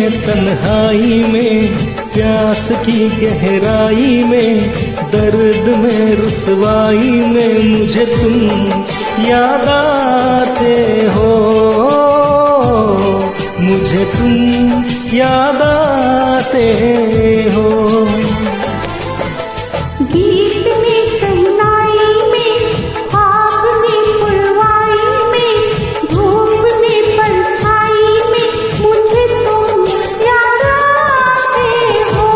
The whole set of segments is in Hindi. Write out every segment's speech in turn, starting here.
में तन्हाई में, प्यास की गहराई में, दर्द में रुसवाई में मुझे तुम याद आते हो, मुझे तुम याद आते हो। गीत में सहनाई में, ख्वाब में पुरवाई में, धूप में परछाई में मुझे तुम याद आते हो,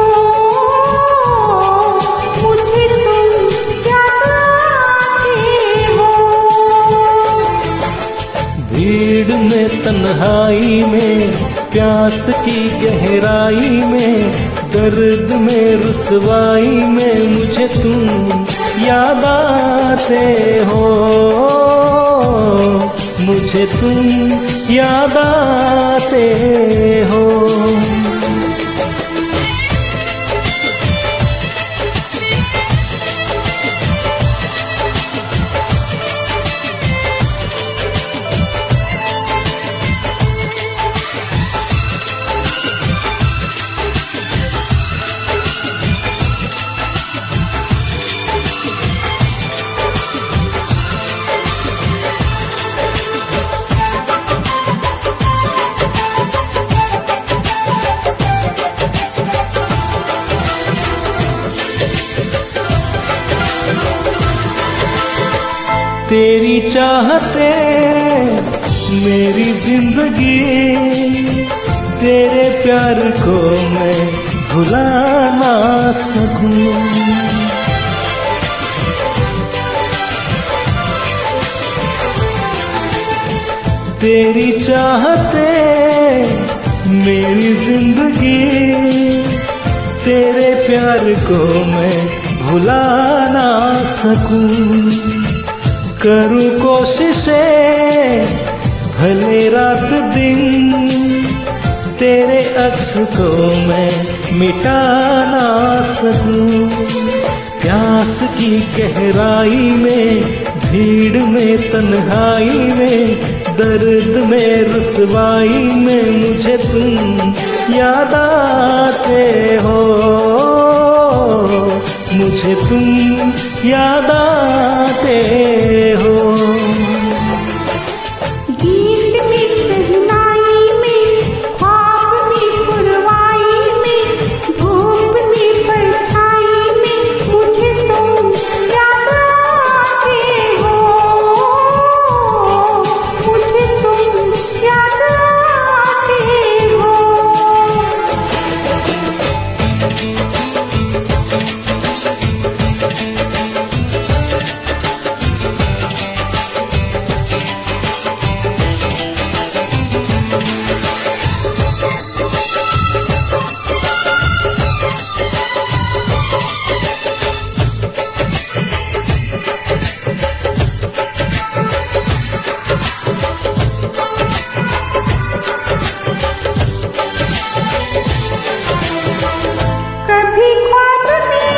मुझे तुम याद आते हो। भीड़ में तन्हाई में, प्यास की गहराई में, दर्द में रुसवाई में मुझे तुम याद आते हो, मुझे तुम याद आते हो। तेरी चाहते मेरी जिंदगी, तेरे प्यार को मैं भुला ना सकूं। तेरी चाहते मेरी जिंदगी, तेरे प्यार को मैं भुला ना सकूं। करूं कोशिशें भले रात दिन, तेरे अक्स को मैं मिटा ना सकूं। प्यास की गहराई में, भीड़ में तन्हाई में, दर्द में रुसवाई में मुझे तुम याद आते हो, मुझे तुम याद आते हो। गीत में सहनाई में, ख्वाब में पुरवाई में, धूप में परछाई में मुझे तुम याद आते हो, मुझे तुम याद आते हो। कभी ख्वाब में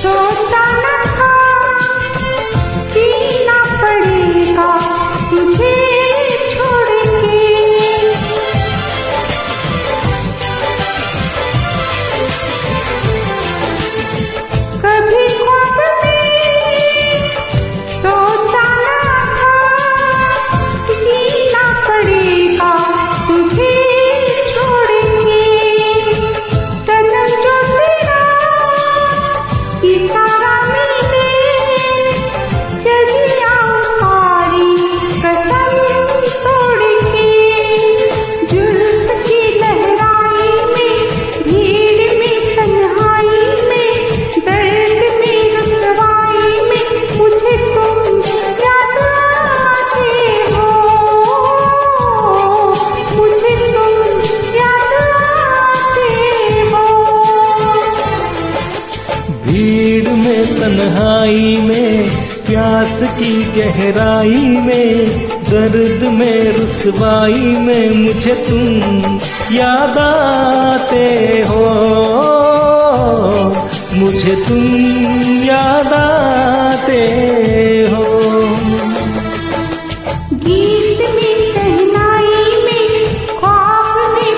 सोचा न था, जीना पड़ेगा तुझे छोड़ के। कभी ख्वाब में सोचा न था, जीना पड़ेगा तुझे छोड़ के। सनम जो तेरा इशारा मिले, चली आऊं सारी कसम तोड़ के। जुल्फ की लहराई में, भीड़ में तन्हाई में, दर्द में रुसवाई में मुझे तुम याद आते हो, मुझे तुम याद आते हो। भीड़ में तन्हाई में, प्यास की गहराई में, दर्द में रुसवाई में मुझे तुम याद आते हो, मुझे तुम याद आते हो। गीत में सहनाई में, ख्वाब में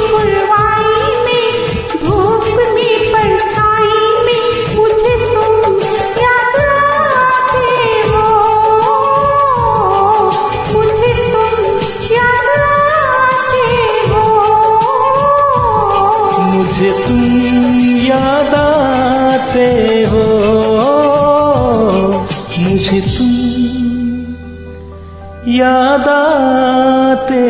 मुझे तुम याद आते हो, मुझे तुम याद आते